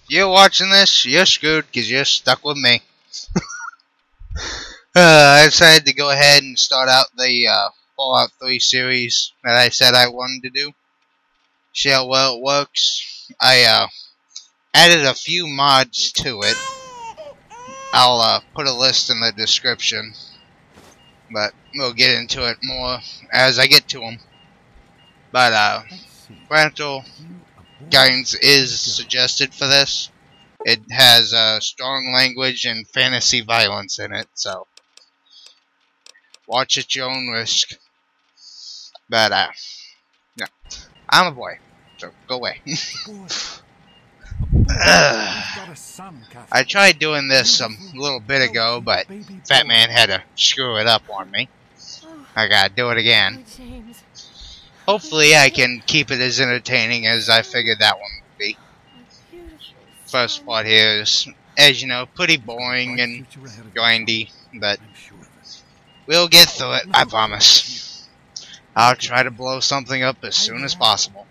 you're watching this, you're screwed because you're stuck with me. I decided to go ahead and start out the Fallout 3 series that I said I wanted to do. See how well it works. I added a few mods to it. I'll put a list in the description, but we'll get into it more as I get to them. But parental guidance is suggested for this. It has strong language and fantasy violence in it, so watch at your own risk. But yeah, I'm a boy, so go away. I tried doing this a little bit ago, but Fat Man had to screw it up on me. I gotta do it again. Hopefully I can keep it as entertaining as I figured that one would be. First part here is, as you know, pretty boring and grindy, but we'll get through it, I promise. I'll try to blow something up as soon as possible.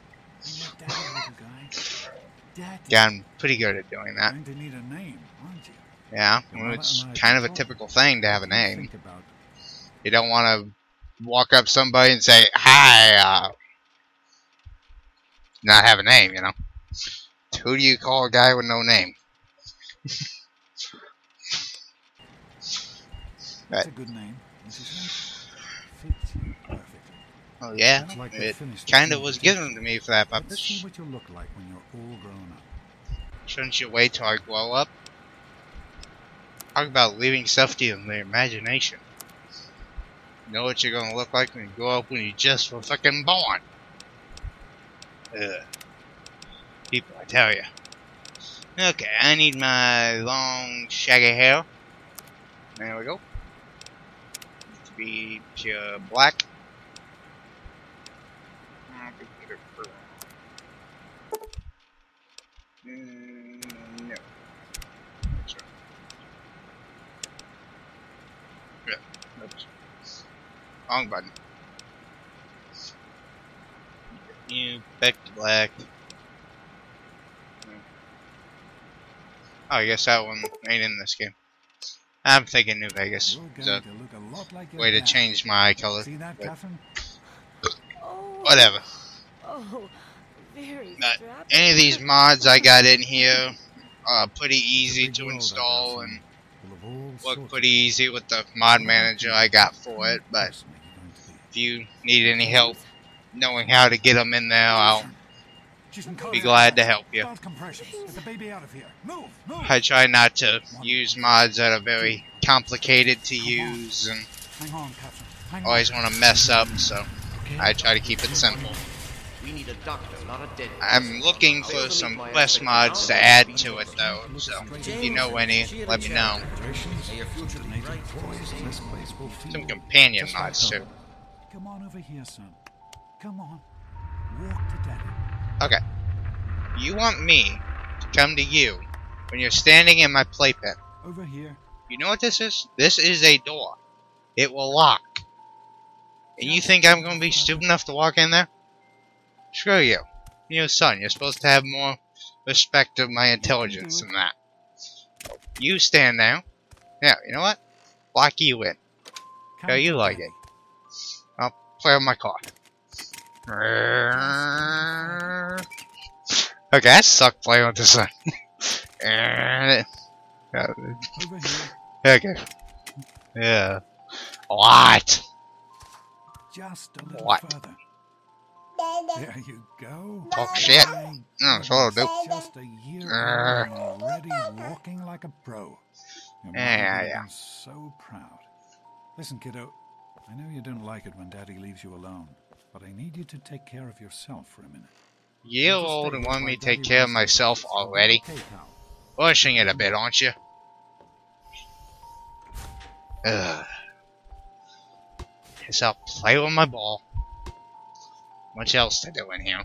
Yeah, I'm pretty good at doing that. Yeah, well, it's kind of a typical thing to have a name. You don't want to walk up somebody and say, "Hi," not have a name, you know. Who do you call a guy with no name? That's a good name. Oh yeah, it kind of was given to me for that purpose. See what you'll look like when you're all grown up. Shouldn't you wait till I grow up? Talk about leaving stuff to your imagination. Know what you're gonna look like when you grow up when you just were fucking born. Ugh. People, I tell you. Okay, I need my long, shaggy hair. There we go. To be pure black. No. That's right. Yeah, oops. Wrong button. You back to black. Oh, I guess that one ain't in this game. I'm thinking New Vegas. It's a way to change my eye color. Whatever. But any of these mods I got in here are pretty easy to install and work pretty easy with the mod manager I got for it. But if you need any help knowing how to get them in there, I'll be glad to help you. I try not to use mods that are very complicated to use and always want to mess up, so I try to keep it simple. I'm looking for some quest mods to add to it though, so if you know any, let me know. Some companion mods too. Come on over here, son. Come on. Walk to Daddy. Okay. You want me to come to you when you're standing in my playpen. Over here. You know what this is? This is a door. It will lock. And you think I'm going to be stupid enough to walk in there? Screw you. You're a son. You're supposed to have more respect of my intelligence than that. You stand there. Yeah, you know what? Lock you in. How you like it. I'll play with my car. Okay, I suck playing with this one. Okay. Yeah. What? Just a little What? further. There you go. Talk shit. No, that's all I'll do. Just a year old and already walking like a pro. Your mother would have been so proud. Listen, kiddo, I know you don't like it when Daddy leaves you alone, but I need you to take care of yourself for a minute. You're old and want me to take care of myself already? Pushing it a bit, aren't you? Ugh. Guess I'll play with my ball. Much else to do in here.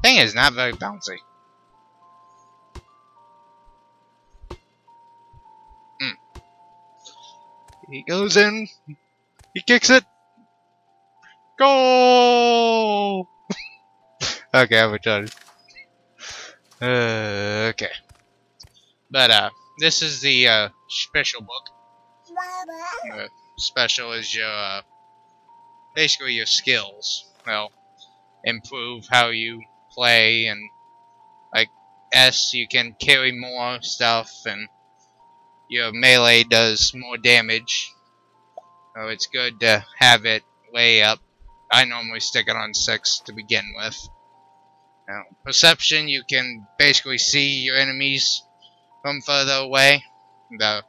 Thing is not very bouncy. He goes in. He kicks it. Goal! Okay, I'm retarded. Okay. But, this is the, special book. Special is your, basically your skills. Well, improve how you play, and, like, S, you can carry more stuff, and your melee does more damage. So it's good to have it way up. I normally stick it on 6 to begin with. Now, perception, you can basically see your enemies from further away. The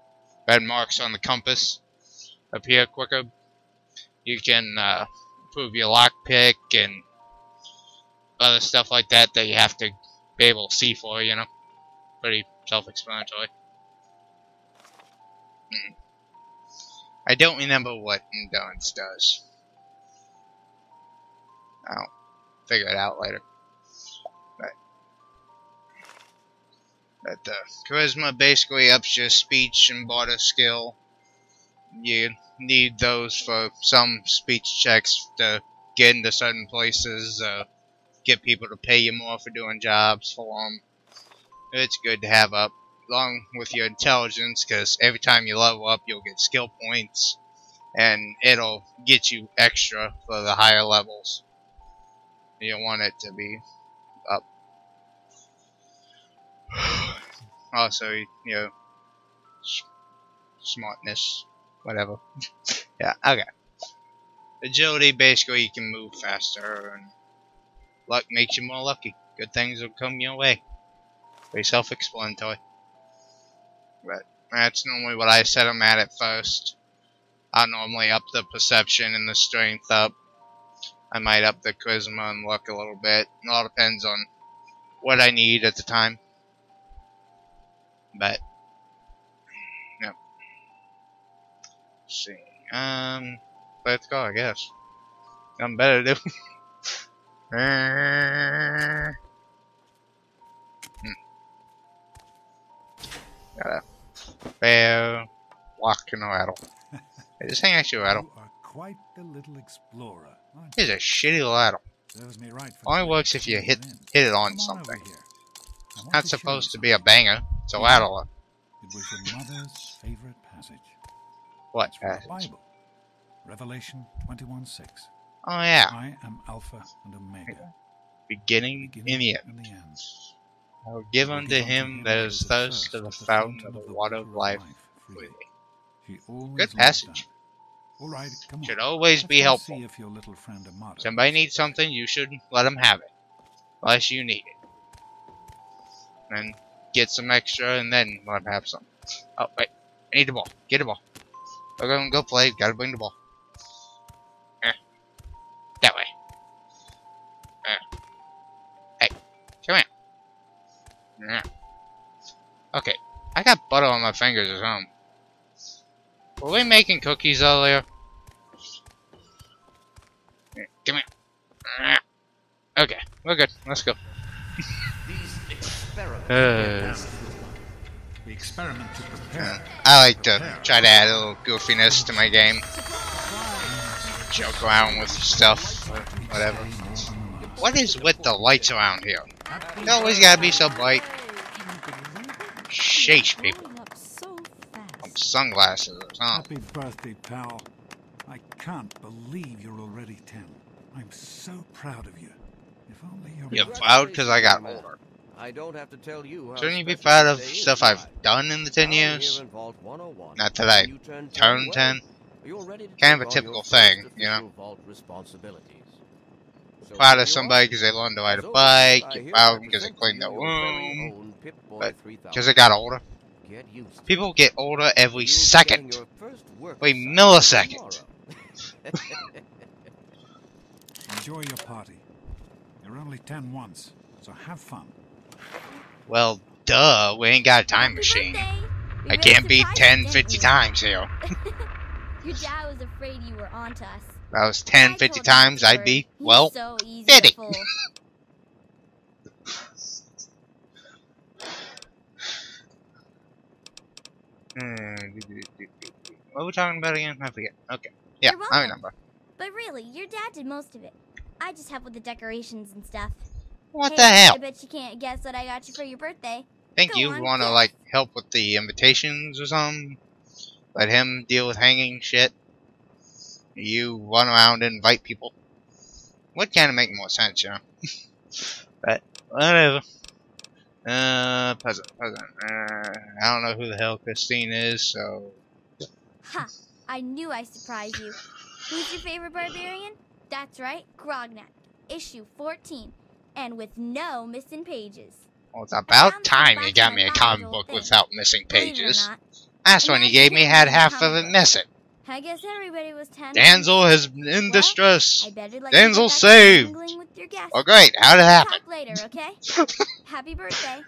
red marks on the compass appear quicker. You can improve your lockpick and other stuff like that that you have to be able to see for, you know. Pretty self-explanatory. I don't remember what endurance does. I'll figure it out later. But charisma basically ups your speech and barter skill. You need those for some speech checks to get into certain places, get people to pay you more for doing jobs for them. It's good to have up, along with your intelligence, because every time you level up, you'll get skill points, and it'll get you extra for the higher levels. You want it to be up. Also, you know, smartness, whatever. Yeah, okay. Agility, basically, you can move faster, and luck makes you more lucky. Good things will come your way. Very self-explanatory. But that's normally what I set them at first. I normally up the perception and the strength up. I might up the charisma and luck a little bit. It all depends on what I need at the time. But, yep. Let's see. Let's go, I guess. Nothing better to do. Gotta fair walk in a rattle. Hey, this thing actually a rattle. You are quite the little explorer, aren't It's a shitty little rattle. Serves me right for Only playing works if you hit in. it on Come something. over here. I want Not to show supposed you to be a banger. It's a rattler. It was your mother's favorite passage. What It's from the passage? Bible. Revelation 21:6. Oh yeah. I am Alpha and Omega, Beginning in the end. and the end. I will give unto him that is thirst of the fountain of the water of life freely. She always Good loved passage. that. All right, come on. Should always be Let's go helpful. see if your little friend Amada Somebody needs something, you should let them have it. Unless you need it. And get some extra and then let them have some. Oh, wait. I need the ball. Get the ball. We're gonna go play. Gotta bring the ball. That way. Hey, come here. Yeah. Okay. I got butter on my fingers or something. Were we making cookies earlier? Here, come here. Okay, we're good. Let's go. The experiment to prepare. I like to try to add a little goofiness to my game. Joke around with stuff, or whatever. What is with the lights around here? They always gotta be so bright. Sheesh, people. Sunglasses or something. Happy birthday, pal. I can't believe you're already 10. I'm so proud of you. If only You're proud because I got older. I don't have to tell you. Shouldn't you be proud of stuff I've done in the 10 years? Not that I turned 10. Kind of a typical thing, you know? Proud of somebody because they learned to ride a bike. You're proud because they cleaned their room. But because they got older. People get older every second. Every millisecond. Enjoy your party. You're only 10 once, so have fun. Well, duh, we ain't got a time machine. I can't be 10, 50 times here. Your dad was afraid you were onto us. If I was 10, 50 times, I'd be, well, 50. What were we talking about again? I forget. Okay. Yeah, I remember. But really, your dad did most of it. I just help with the decorations and stuff. What Hey, the hell? I bet you can't guess what I got you for your birthday. Think Go you on, wanna guess. like help with the invitations or something? Let him deal with hanging shit. You run around and invite people. Would kind of make more sense, you know. But whatever. Present. I don't know who the hell Christine is, so. Ha! I knew I surprised you. Who's your favorite barbarian? That's right, Grognak. Issue 14. And with no missing pages. Well, it's about time you got me a comic book without missing pages. Last one you gave me had half of it missing. I guess everybody was 10. Damsel is in distress. I bet like Damsel saved. Oh great, how did it happen? Talk later, okay? Happy birthday.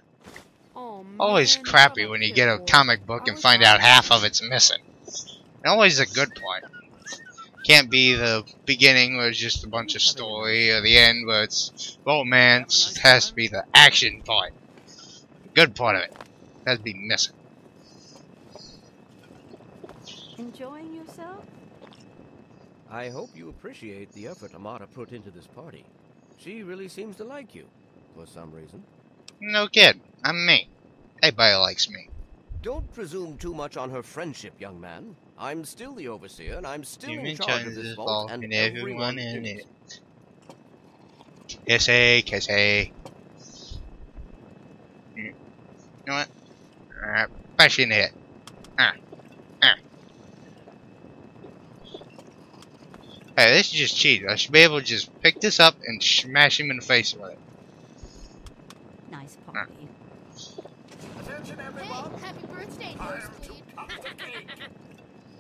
Oh, man, Always crappy when you get a comic book and find out half of it's missing. And always a good part. Can't be the beginning where it's just a bunch of story or the end where it's romance. It has to be the action part. The good part of it has to be missing. Enjoying yourself? I hope you appreciate the effort Amata put into this party. She really seems to like you, for some reason. No kid, I'm me. Everybody likes me. Don't presume too much on her friendship, young man. I'm still the overseer, and I'm still in charge of this vault, and everyone in it. Kissy, kissy. You know what? Bash in here. Hey, this is just cheating. I should be able to just pick this up and smash him in the face with it. Nice party. Attention, everyone! Hey, happy birthday, Nosebleed.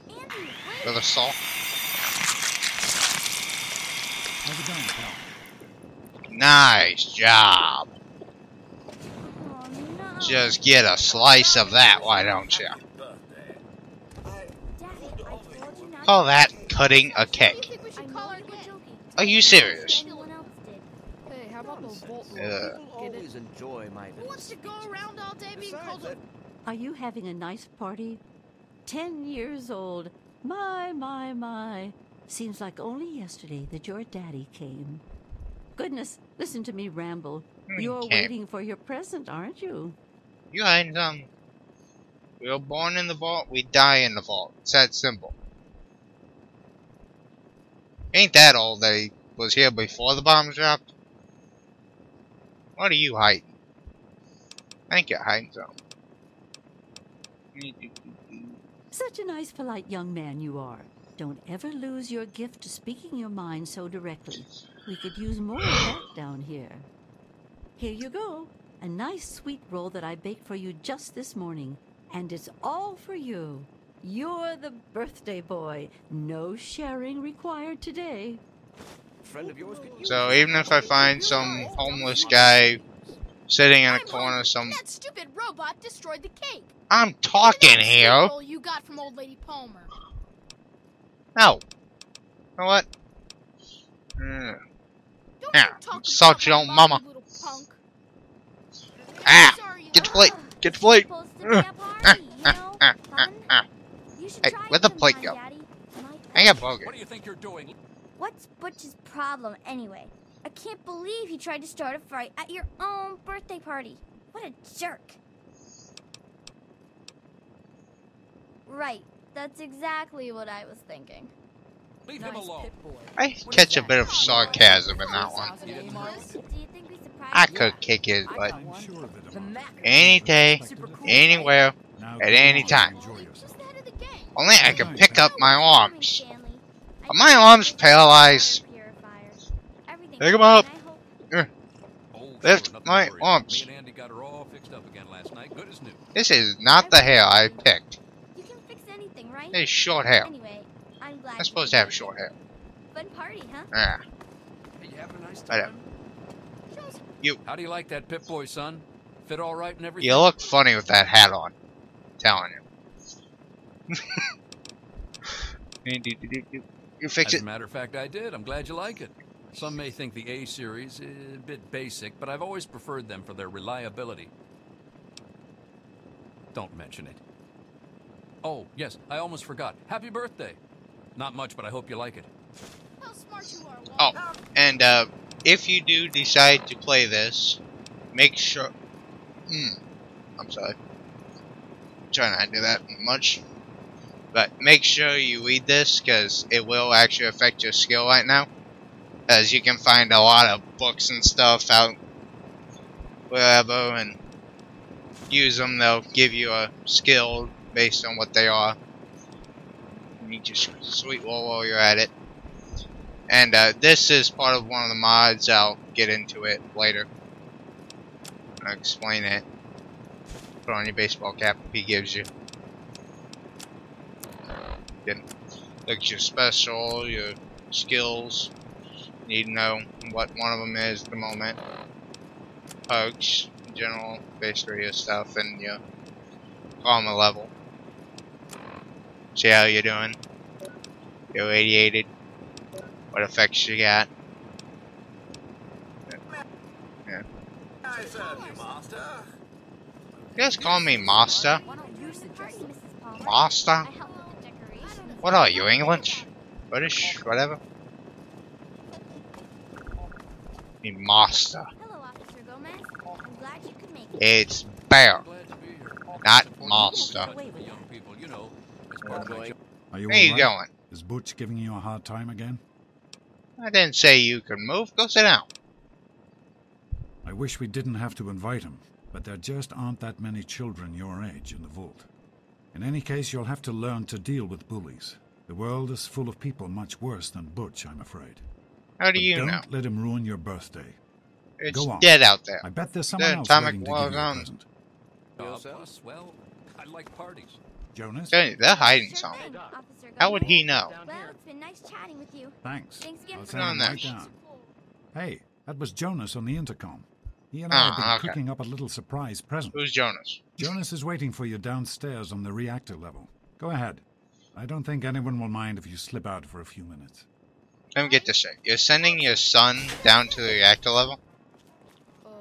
Andy, wait. With a saw. How's it going, pal? Nice job. Oh, no. Just get a slice of that, why don't you? Daddy, I told you not Call to- that cutting a Do you cake. think we I should know call her you were again? joking. Are you serious? Anyone else did. Hey, how about those vault Nonsense. rules? Yeah. People Get it? always enjoy my Who wants to visits. go around all day being Besides, called a... Are you having a nice party? 10 years old. My. Seems like only yesterday that your daddy came. Goodness, listen to me ramble. You're Came. waiting for your present, aren't you? You ain't we were born in the vault, we die in the vault. It's that simple. Ain't that old that he was here before the bombs dropped? What are you hiding? I think you're hiding something. Such a nice, polite young man you are. Don't ever lose your gift to speaking your mind so directly. We could use more of that down here. Here you go. A nice sweet roll that I baked for you just this morning. And it's all for you. You're the birthday boy. No sharing required today. Friend of yours could use So it. even if I find some homeless guy sitting in a corner, That stupid robot destroyed the cake. I'm talking That here. roll you got from old lady Palmer. No. You know what? Don't Yeah, you talk insult your own mama. You little punk. Ah, Sorry, get the plate. Get the plate. Supposed to be a party, you know? Fun. You should Hey, try where'd it the plate sometime, go? Daddy. Might I got burger. What do you think you're doing? What's Butch's problem anyway? I can't believe he tried to start a fight at your own birthday party. What a jerk. Right. That's exactly what I was thinking. Leave him alone. I catch a bit of sarcasm in that one. Do you think we surprised I him? could kick his butt I'm sure that any day, anywhere, Now at go any on, time. enjoy yourself. Just the head of the gang. Only I can pick up my arms. Stanley. I Are my think arms it's a paralyzed? purifier. Everything's Pick 'em fine, up. I hope- Oh, Lift sure, nothing my to worry about. arms. Me and Andy got her all fixed up again last night. Good as new. This is not the hair I picked. You can fix anything, right? It's short hair. Anyway, I'm glad. I'm supposed to have short hair. Fun party, huh? Yeah. Are you having a nice I time? How do you like that Pip-Boy, son? Fit all right and everything? You look funny with that hat on. telling you. You fix As it. a matter of fact, I did. I'm glad you like it. Some may think the A series is a bit basic, but I've always preferred them for their reliability. Don't mention it. Oh, yes, I almost forgot. Happy birthday. Not much, but I hope you like it. How smart you are, Oh, Walt. and if you do decide to play this, make sure. I'm sorry. Try not to do that much. But make sure you read this, because it will actually affect your skill right now. As you can find a lot of books and stuff out wherever, and use them. They'll give you a skill based on what they are. You need your sweet roll while you're at it. And this is part of one of the mods. I'll get into it later. I'll explain it. Put on your baseball cap if he gives you. Then look at your special, your skills. You need to know what one of them is at the moment. Perks, general, basically your stuff, and your armor level. See how you're doing. You're radiated. What effects you got. Yeah. I serve you, master. You guys call me master? Why don't you suggest Mrs. Palmer? Master? I helped with the decorations. What are you, English? British? Whatever? Me master. Hello, Officer Gomez. I'm glad you could make it. It's bear, Glad to be here. not master. Away with Young that. people, you know, it's part of my job. Are you Where you all right? going? Is Butch giving you a hard time again? I didn't say you could move. Go sit down. I wish we didn't have to invite him, but there just aren't that many children your age in the vault. In any case, you'll have to learn to deal with bullies. The world is full of people much worse than Butch, I'm afraid. How do But you don't know? let him ruin your birthday. It's Go on. dead out there. I bet there's someone The else atomic waiting to give you a war present. Plus, well, I like parties. Jonas? They're hiding Sure something. thing, Officer How would Gomez. he know? Well, it's been nice chatting with you. Thanks. Thanks again I'll for send him coming. right down. Hey, that was Jonas on the intercom. He and I have been Ah, okay. cooking up a little surprise present. Who's Jonas? Jonas is waiting for you downstairs on the reactor level. Go ahead. I don't think anyone will mind if you slip out for a few minutes. Let me get this straight. You're sending your son down to the reactor level?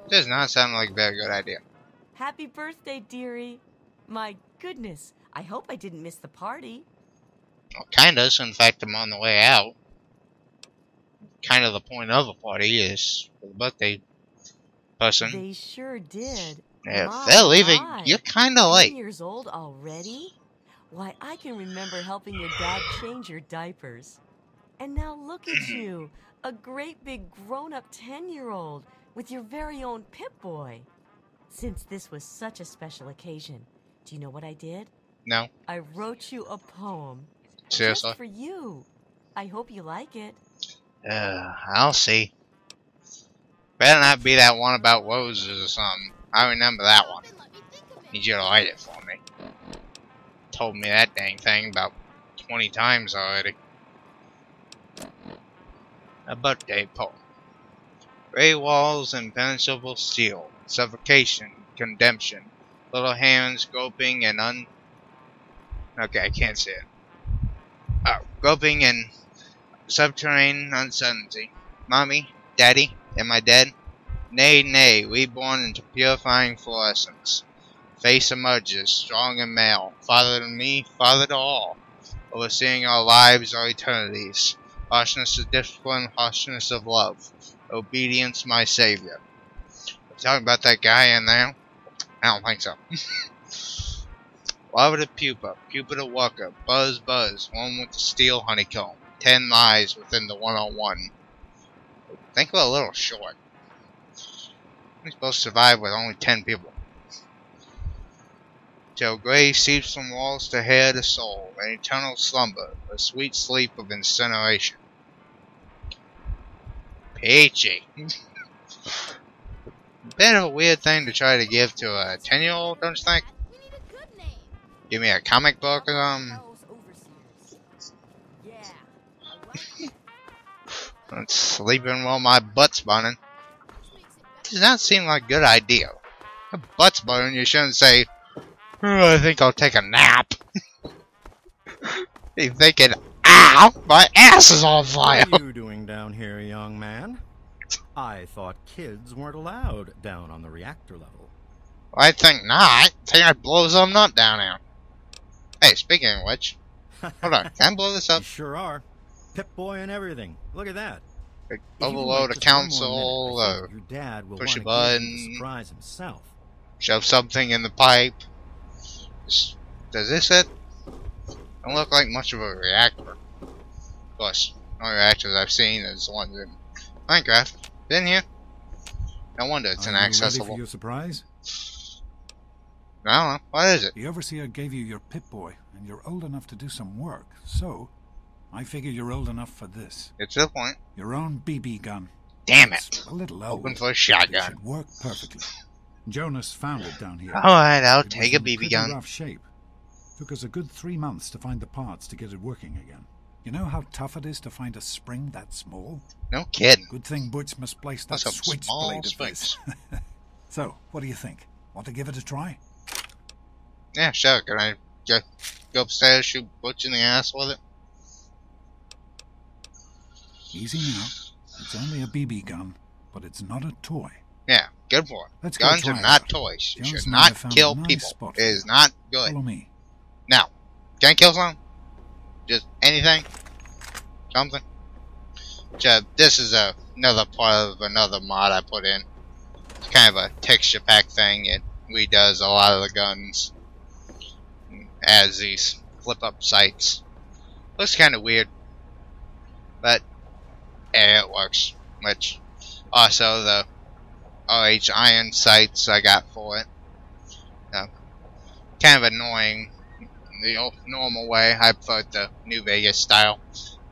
Does not sound like a very good idea. Happy birthday, dearie. My goodness, I hope I didn't miss the party. Well, kinda. So in fact, I'm on the way out. Kind of the point of a party is for the birthday person. They sure did. If My, they're leaving, my. you're kinda 10 late. years old already? Why, I can remember helping your dad change your diapers. And now look at you, a great big grown-up 10-year-old with your very own Pip-Boy. Since this was such a special occasion, do you know what I did? No, I wrote you a poem. seriously. Just for you. I hope you like it. I'll see. Better not be that one about roses or something. I remember that one. Then let me think of it. Need you to write it for me. Told me that dang thing about 20 times already. A birthday poem. Gray walls, impenetrable steel. Suffocation, condemnation. Little hands groping and Okay, I can't see it. Groping in subterranean uncertainty. Mommy, Daddy, am I dead? Nay, nay, reborn into purifying fluorescence. Face emerges, strong and male. Father to me, father to all. Overseeing our lives, our eternities. Harshness of discipline, harshness of love. Obedience, my savior. We're talking about that guy in there? I don't think so. Larva to pupa, pupa to worker, buzz, buzz, one with the steel honeycomb. 10 lies within the 101. I think we're a little short. We're supposed to survive with only 10 people. Till gray seeps from walls to hair to soul, an eternal slumber, a sweet sleep of incineration. Peachy. Bit of a weird thing to try to give to a 10-year-old, don't you think? We need a good name. Give me a comic book or something. Hell's overseers. Yeah. It's sleeping while my butt's burning. Does not seem like a good idea. Your butt's burning, you shouldn't say, "Oh, I think I'll take a nap." You're thinking, ow, my ass is on fire. What are you doing down here, young man? I thought kids weren't allowed down on the reactor level. I think not. I think I blow some nut down here. Hey, speaking of which, hold on, can I blow this up? You sure are. Pip-Boy and everything. Look at that. overload a console, or your dad will push a want to give you the button, surprise himself. shove something in the pipe. Does this it? Don't look like much of a reactor. Of course, the only reactors I've seen is the ones in Minecraft. Been here. No wonder it's inaccessible. Ready for your surprise? I don't know. What is it? The Overseer gave you your Pip-Boy, and you're old enough to do some work, so I figure you're old enough for this. It's to the point. Your own BB gun. Damn It's it. a little old. Open for a It shotgun. should work perfectly. Jonas found it down here. Alright, I'll It was take a in BB pretty gun. rough shape. Took us a good 3 months to find the parts to get it working again. You know how tough it is to find a spring that small? No kidding. Good thing Butch misplaced that That's some switchblade small of his. So, what do you think? Want to give it a try? Yeah, sure. Can I go upstairs, shoot Butch in the ass with it? Easy now. It's only a BB gun, but it's not a toy. Yeah, good for it. Let's go Guns try are it not out. toys. You Jonas should and I have not found kill a nice people. spot It for is you. not good. Follow me. Now, can I kill someone? Just anything? Something? This is another part of another mod I put in. It's kind of a texture pack thing. It redoes a lot of the guns. Adds these flip up sights. Looks kind of weird. But, yeah, it works. Which, also the RH iron sights I got for it. Kind of annoying. The old normal way. I prefer the New Vegas style.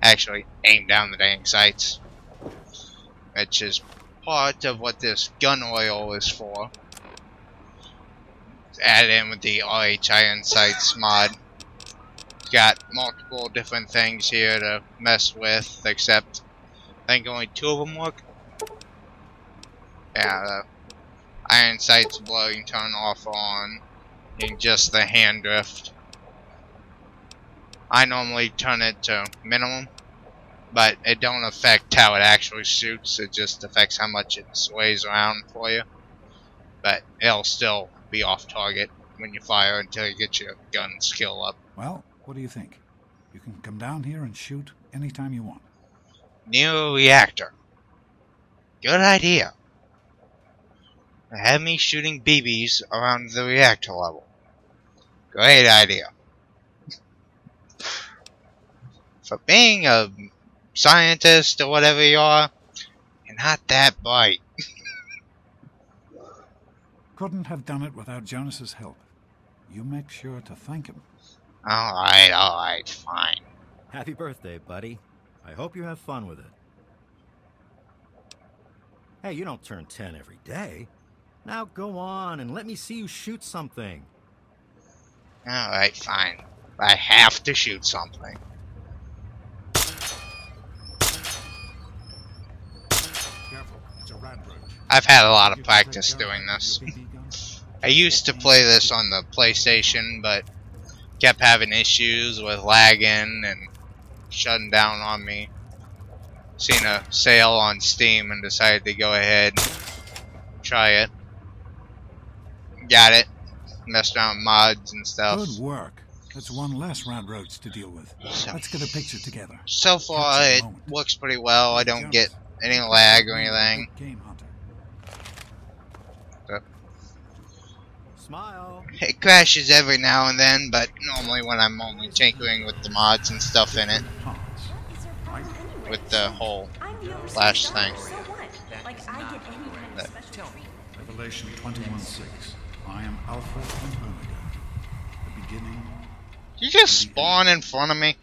Actually aim down the dang sights. Which is part of what this gun oil is for. It's added in with the RH iron sights mod. It's got multiple different things here to mess with, except I think only 2 of them work. Yeah, the iron sights blow, you can turn off on. You can just the hand drift. I normally turn it to minimum, but it don't affect how it actually shoots. It just affects how much it sways around for you. But it'll still be off target when you fire until you get your gun skill up. Well, what do you think? You can come down here and shoot anytime you want. New reactor. Good idea. Have me shooting BBs around the reactor level. Great idea. For being a scientist or whatever you are, you're not that bright. Couldn't have done it without Jonas's help. You make sure to thank him. Alright, fine. Happy birthday, buddy. I hope you have fun with it. Hey, you don't turn 10 every day. Now go on and let me see you shoot something. Alright, fine. I have to shoot something. Careful, it's a rad roach. I've had a lot of practice doing this. I used to play this on the PlayStation, but kept having issues with lagging and shutting down on me. Seen a sale on Steam and decided to go ahead and try it. Got it. Messed around with mods and stuff. Good work. That's one less rad roach to deal with. Let's get a picture together. So far, it works pretty well. I don't get any lag or anything. Game hunter. Smile. It crashes every now and then, but normally when I'm only tinkering with the mods and stuff in it. With the whole flash thing. Revelation 21:6. I am Alpha and Omega. The beginning. You just spawn in front of me?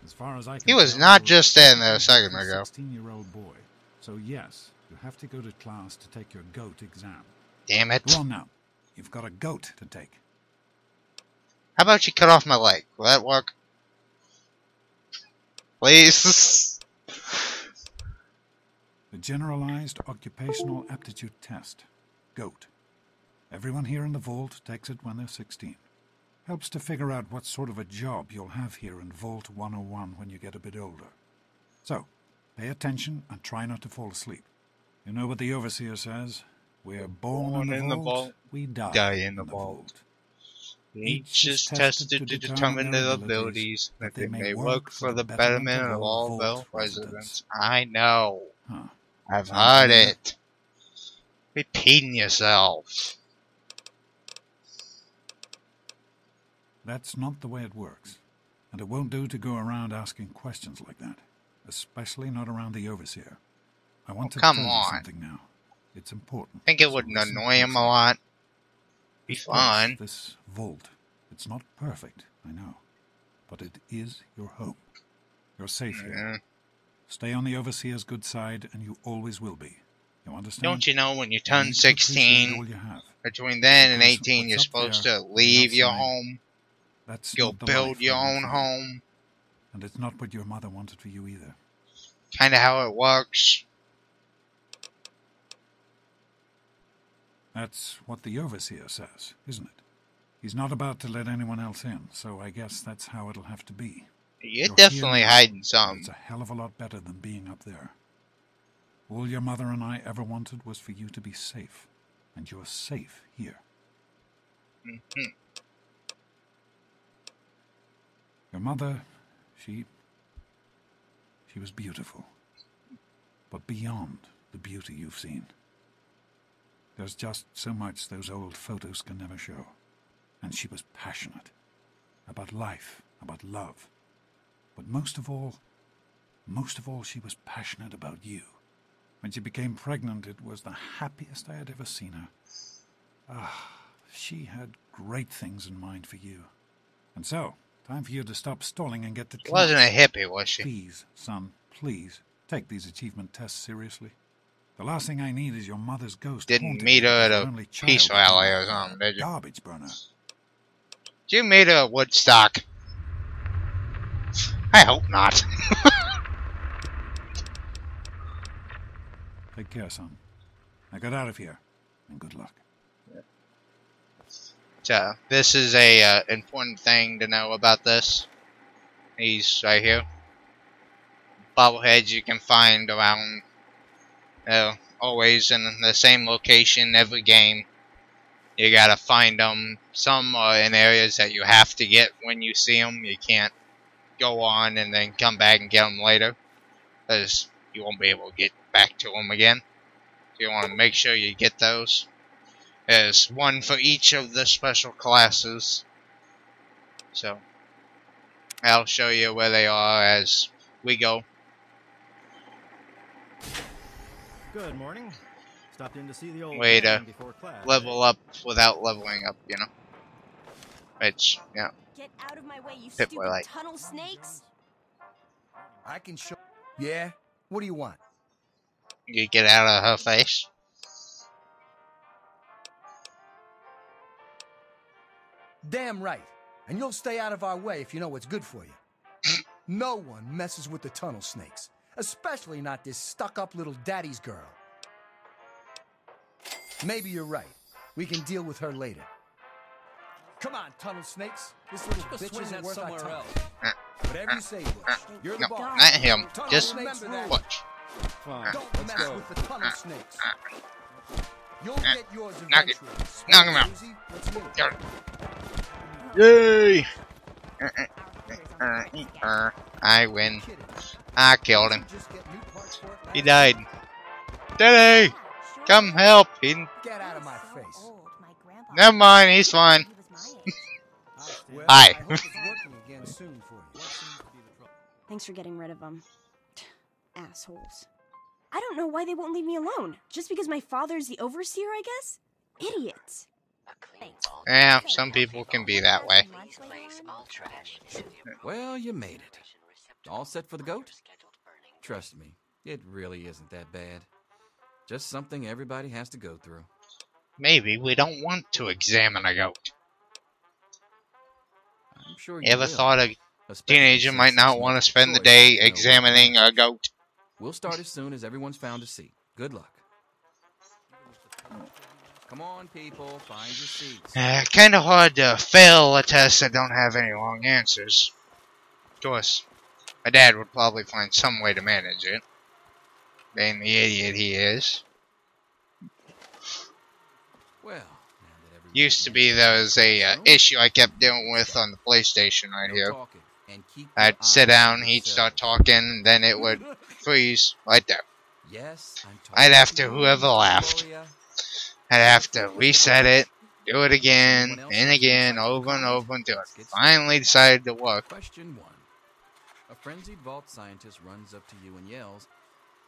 As far as I can He was tell, not just standing there a second ago. 16-year-old boy. So yes, you have to go to class to take your G.O.A.T exam. Damn it. Go on now. You've got a G.O.A.T to take. How about you cut off my leg? Will that work? Please? The Generalized Occupational Aptitude Test. G.O.A.T. Everyone here in the vault takes it when they're 16. Helps to figure out what sort of a job you'll have here in Vault 101 when you get a bit older. So, pay attention and try not to fall asleep. You know what the Overseer says? We're born in the vault, we die in the vault. Each is tested to determine their abilities, that they may work for the betterment of all Vault residents. I know. Huh. I've heard it. Repeating yourself. That's not the way it works. And it won't do to go around asking questions like that. Especially not around the Overseer. I want to tell you something now. It's important. Think it would annoy him a lot. Be fun. This vault. It's not perfect, I know. But it is your home. You're safe here. Stay on the Overseer's good side, and you always will be. You understand? Don't you know when you turn 16, between then and 18, you're supposed to leave your home? Go build your own home. And it's not what your mother wanted for you either. Kinda how it works. That's what the Overseer says, isn't it? He's not about to let anyone else in, so I guess that's how it'll have to be. You're definitely hiding something. It's a hell of a lot better than being up there. All your mother and I ever wanted was for you to be safe. And you're safe here. Mm-hmm. Your mother, she was beautiful. But beyond the beauty you've seen. There's just so much those old photos can never show. And she was passionate. About life, about love. But most of all, she was passionate about you. When she became pregnant, it was the happiest I had ever seen her. She had great things in mind for you. And so, time for you to stop stalling and get to class. Wasn't a hippie, was she? Please, son, please, take these achievement tests seriously. The last thing I need is your mother's ghost. Didn't meet her at a peace rally or something, did you? Garbage burner. Did you meet her at Woodstock? I hope not. Take care, son. Now get out of here, and good luck. So, this is a important thing to know about this. He's right here. Bobbleheads you can find around, always in the same location every game. You gotta find them. Some are in areas that you have to get when you see them. You can't go on and then come back and get them later, because you won't be able to get back to them again. So you want to make sure you get those. There's one for each of the special classes. So I'll show you where they are as we go. Good morning. Stopped in to see the old Way man to before class. level up without leveling up, you know. Which, yeah. Get out of my way, you Pip stupid like. tunnel snakes! I can show. Yeah? What do you want? You get out of her face. Damn right. And you'll stay out of our way if you know what's good for you. No one messes with the tunnel snakes. Especially not this stuck-up little daddy's girl. Maybe you're right. We can deal with her later. Come on, tunnel snakes. This little bitch isn't worth our time. Whatever you say, Butch. You're the boss. Not him. Just Butch. Don't mess with the tunnel snakes. You'll get yours eventually. Knock him out. Yay! I win. I killed him. He died. Dearie! Come help! Get out of my face. Never mind, he's fine. Hi. Thanks for getting rid of them. Assholes. I don't know why they won't leave me alone. Just because my father's the overseer, I guess? Idiots. Yeah, some people can be that way. Well, you made it. All set for the goat? Trust me, it really isn't that bad. Just something everybody has to go through. Maybe we don't want to examine a goat. I'm sure you ever thought a teenager might not want to spend the day examining a goat? We'll start as soon as everyone's found a seat. Good luck. Come on, people, find your seats. Kinda hard to fail a test that don't have any long answers. Of course, my dad would probably find some way to manage it. Being the idiot he is. Well, now that Used to be there was a issue I kept dealing with on the PlayStation right here. I'd sit down, he'd start talking, and then it would freeze right there. I'd have to, whoever laughed, I'd have to reset it, do it again, and again, over and over until it finally decided to work. Question 1. A frenzied vault scientist runs up to you and yells,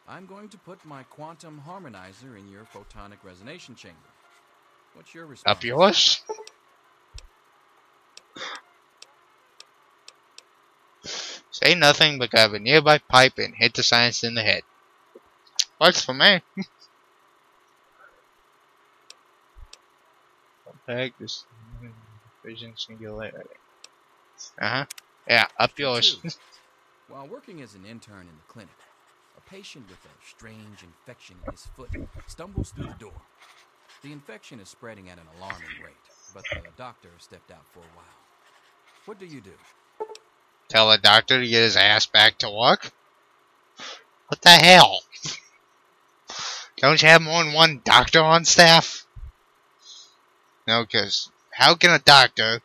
"I'm going to put my quantum harmonizer in your photonic resonation chamber." What's your response? Up yours? Say nothing but grab a nearby pipe and hit the scientist in the head. Works for me. Peg this vision singularity. Yeah, up yours. While working as an intern in the clinic, a patient with a strange infection in his foot stumbles through the door. The infection is spreading at an alarming rate, but the doctor stepped out for a while. What do you do? Tell the doctor to get his ass back to work? What the hell? Don't you have more than one doctor on staff? No, because how can a doctor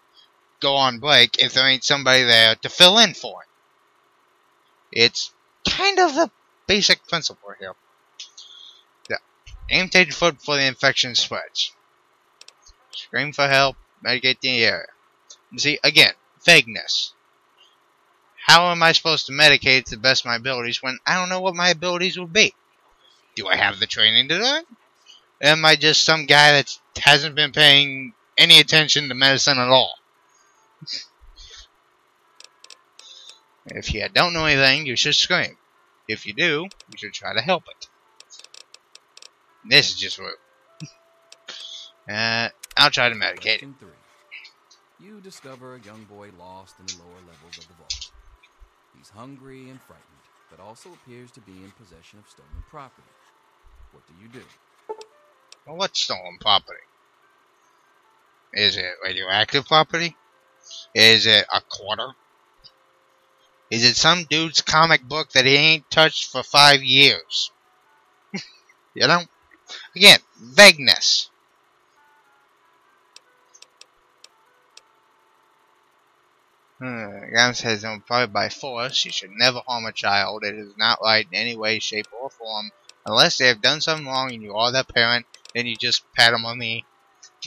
go on break if there ain't somebody there to fill in for it? It's kind of the basic principle here. Yeah. Aim to your foot before the infection spreads. Scream for help, medicate the area. You see, again, vagueness. How am I supposed to medicate to the best of my abilities when I don't know what my abilities would be? Do I have the training to do it? Am I just some guy that hasn't been paying any attention to medicine at all? If you don't know anything, you should scream. If you do, you should try to help it. This is just rude. I'll try to medicate. Question 3. You discover a young boy lost in the lower levels of the vault. He's hungry and frightened, but also appears to be in possession of stolen property. What do you do? Well, what's stolen property? Is it radioactive property? Is it a quarter? Is it some dude's comic book that he ain't touched for 5 years? You know? Again, vagueness. Gun says, probably by force, you should never harm a child. It is not right in any way, shape, or form. Unless they have done something wrong and you are their parent, then you just pat them on the knee.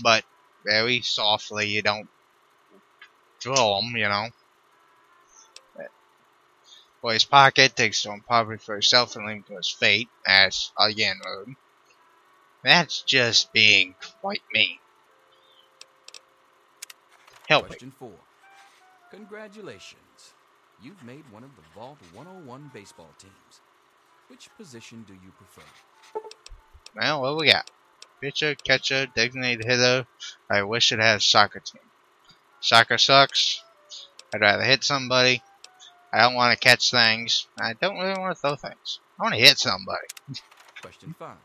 But very softly, you don't drill them, you know. Boy's pocket, takes stolen property for himself and leave him to his fate. That's, again, rude. That's just being quite mean. Help me. Question 4. Congratulations. You've made one of the Vault 101 baseball teams. Which position do you prefer? Well, what we got? Pitcher, catcher, designated hitter. I wish it had a soccer team. Soccer sucks. I'd rather hit somebody. I don't want to catch things. I don't really want to throw things. I want to hit somebody. Question 5.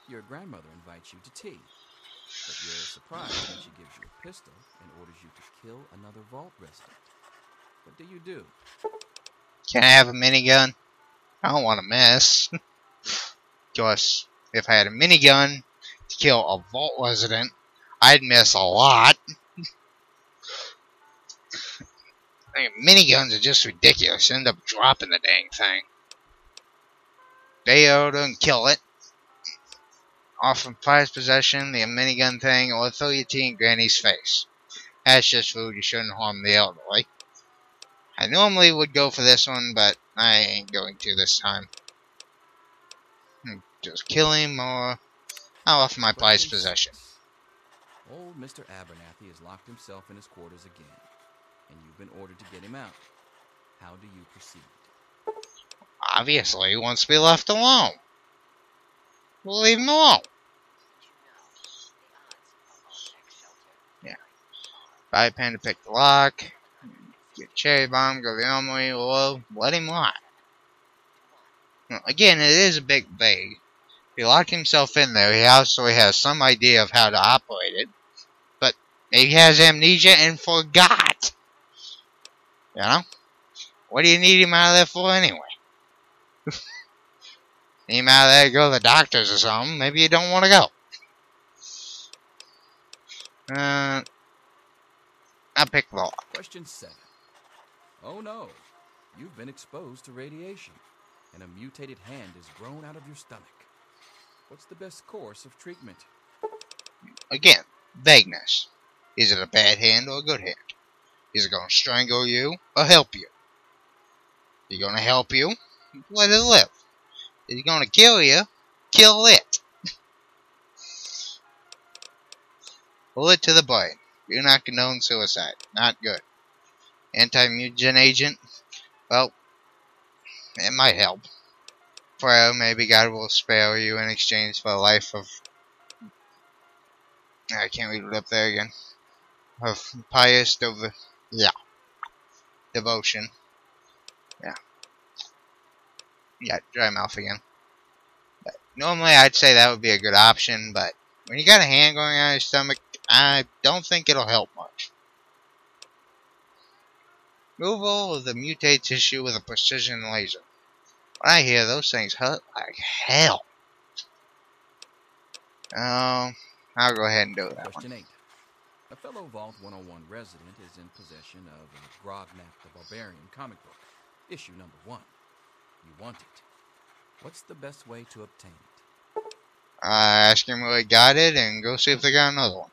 Your grandmother invites you to tea, but you're surprised when she gives you a pistol and orders you to kill another vault resident. What do you do? Can I have a minigun? I don't want to miss. Because if I had a minigun to kill a vault resident, I'd miss a lot. I mean, miniguns are just ridiculous. End up dropping the dang thing. Bail and kill it. Off from prized possession, the minigun thing, or throw your tea in Granny's face. That's just rude. You shouldn't harm the elderly. I normally would go for this one, but I ain't going to this time. Just kill him, or I'll offer my prized possession. Old Mr. Abernathy has locked himself in his quarters again, and you've been ordered to get him out. How do you proceed? Obviously, he wants to be left alone. We'll leave him alone. Yeah. Buy a pen to pick the lock. Get a cherry bomb, go to the armory, or let him rot. Again, it is a bit vague. He locked himself in there. He also has some idea of how to operate it. But he has amnesia and forgot. You know? What do you need him out of there for anyway? Need him out of there to go to the doctors or something. Maybe you don't want to go. I pick the lock. Question 7. Oh no, you've been exposed to radiation, and a mutated hand has grown out of your stomach. What's the best course of treatment? Again, vagueness. Is it a bad hand or a good hand? Is it going to strangle you or help you? Is it going to help you? Let it live. Is it going to kill you? Kill it. Bullet to the brain. Do not condone suicide. Not good. Anti-mutagen agent? Well, it might help. Prayer, maybe God will spare you in exchange for a life of... I can't read it up there again. Of pious devotion. Yeah, dry mouth again. But normally I'd say that would be a good option, but when you got a hand going on your stomach, I don't think it'll help much. Removal of the mutated tissue with a precision laser. When I hear those things hurt like hell. I'll go ahead and do that Question one. 8. A fellow Vault 101 resident is in possession of a Grognak the Barbarian comic book, issue number 1. You want it. What's the best way to obtain it? Ask him where he got it and go see if they got another one.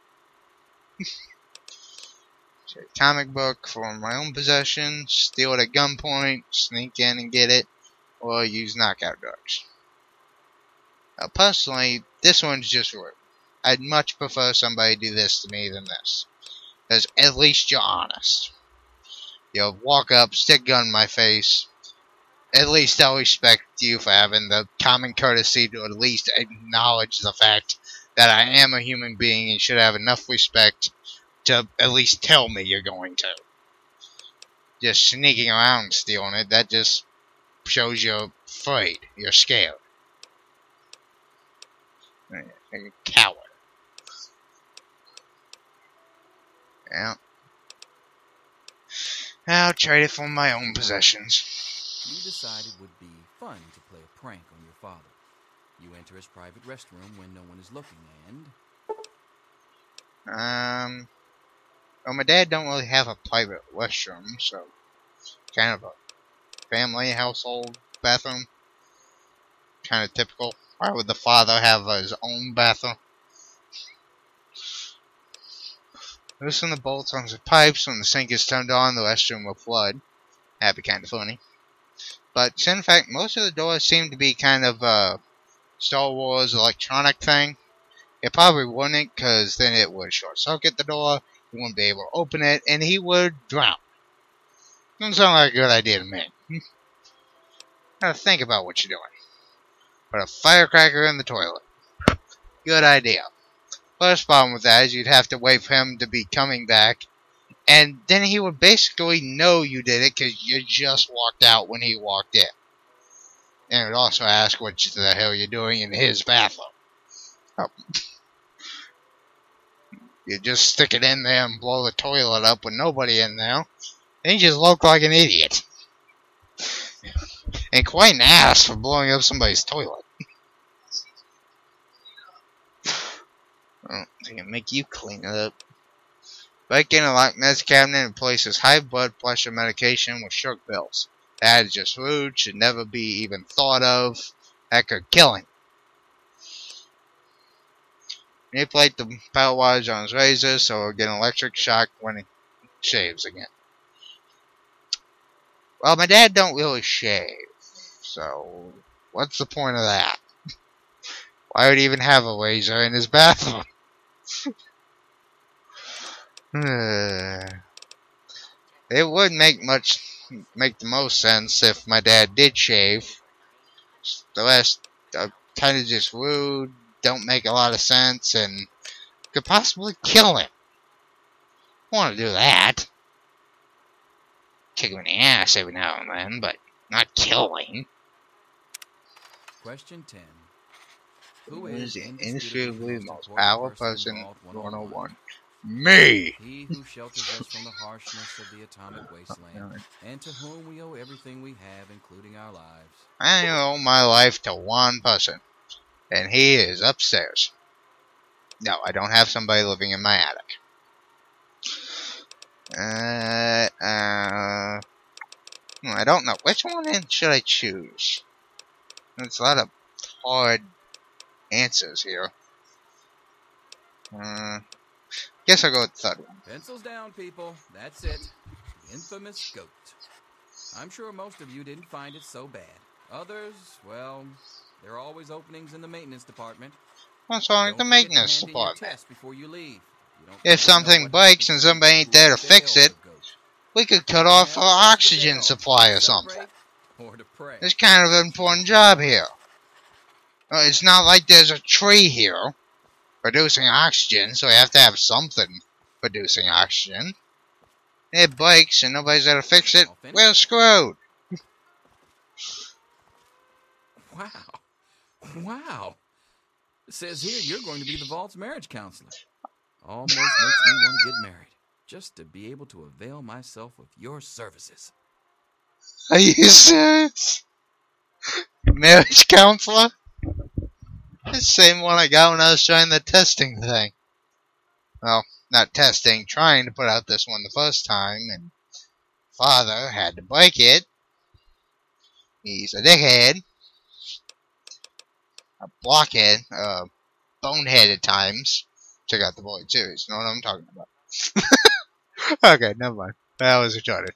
So, comic book from my own possession, steal it at gunpoint, sneak in and get it, or use knockout drugs. Now, personally, this one's just rude. I'd much prefer somebody do this to me than this. Because at least you're honest. You'll walk up, stick a gun in my face. At least I'll respect you for having the common courtesy to at least acknowledge the fact that I am a human being and should have enough respect to at least tell me you're going to. Just sneaking around and stealing it, that just shows you're afraid. You're scared. You're a coward. Yeah. I'll trade it for my own possessions. You decided it would be fun to play a prank on your father. You enter his private restroom when no one is looking, and... Well, my dad don't really have a private restroom, so... kind of a family household bathroom. Kind of typical. Why would the father have his own bathroom? Loosen the bolts on the pipes. When the sink is turned on, the restroom will flood. That'd be kind of funny. But in fact, most of the doors seem to be kind of a Star Wars electronic thing. It probably wouldn't, because then it would short circuit the door. He wouldn't be able to open it, and he would drown. Doesn't sound like a good idea to me. Gotta think about what you're doing. Put a firecracker in the toilet. Good idea. First problem with that is you'd have to wait for him to be coming back, and then he would basically know you did it because you just walked out when he walked in. And it would also ask what the hell you're doing in his bathroom. Oh. You just stick it in there and blow the toilet up with nobody in there, and you just look like an idiot. And quite an ass for blowing up somebody's toilet. They can make you clean it up. Break in a locked meds cabinet and replaces high blood pressure medication with sugar pills. That is just rude, should never be even thought of. That could kill him. Manipulate the power wires on his razor so he'll get an electric shock when he shaves again. Well, my dad don't really shave, so what's the point of that? Why would he even have a razor in his bathroom? It would make the most sense if my dad did shave. The rest are kind of just rude, don't make a lot of sense, and could possibly kill him. I want to do that. Kick him in the ass every now and then, but not kill him. Question 10. Who is the indisputably the most powerful person in 101? Me! He who shelters us from the harshness of the atomic wasteland, and to whom we owe everything we have, including our lives. I owe my life to one person, and he is upstairs. No, I don't have somebody living in my attic. I don't know. Which one should I choose? There's a lot of hard answers here. Guess I'll go with the third one. Pencils down, people. That's it. The infamous goat. I'm sure most of you didn't find it so bad. Others, well, there are always openings in the maintenance department. What's wrong with the maintenance department? Before you leave. If something breaks and somebody ain't there to fix it, we could cut off our oxygen supply or something. It's kind of an important job here. It's not like there's a tree here producing oxygen, so we have to have something producing oxygen. If it breaks and nobody's there to fix it, we're screwed. Wow. It says here you're going to be the Vault's marriage counselor. Almost makes me want to get married, just to be able to avail myself of your services. Are you serious? Marriage counselor? The same one I got when I was trying the testing thing. Well, not testing, trying to put out this one the first time, and father had to break it. He's a dickhead. A blockhead. Bonehead at times. Check out the Void series. You know what I'm talking about. Okay, never mind. That was retarded.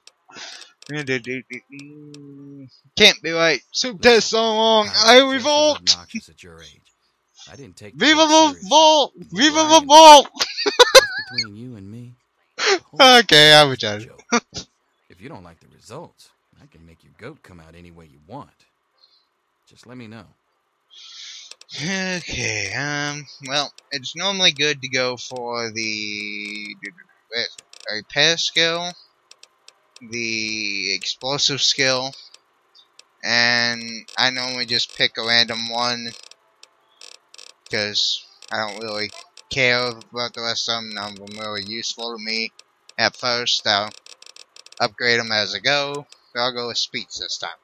Can't be right. Soup test so long. I revolt. Obnoxious at your age. I didn't take Viva the Vault! Viva the Vault! Between you and me. Okay, I'm retarded. If you don't like the results, I can make your goat come out any way you want. Just let me know. Okay, well, it's normally good to go for the repair skill, the explosive skill, and I normally just pick a random one, because I don't really care about the rest of them. None of them really useful to me at first. I'll upgrade them as I go, so I'll go with speech this time.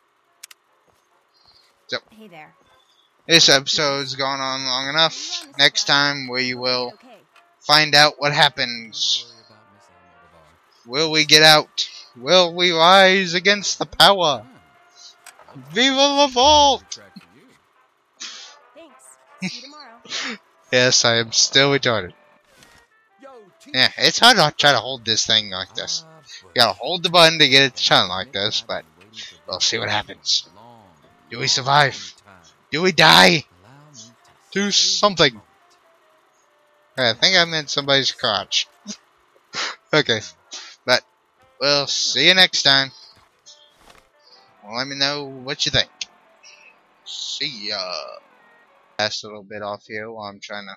So, Hey there. this episode's gone on long enough. Next time we will find out what happens. Will we get out? Will we rise against the power? Viva la Vault! Thanks. See you tomorrow. Yes, I am still retarded. Yeah, it's hard to try to hold this thing like this. You gotta hold the button to get it to shine like this, but we'll see what happens. Do we survive? Do we die? Do something. I think I meant somebody's crotch. Okay, but we'll see you next time. Let me know what you think. See ya. Pass a little bit off here while I'm trying to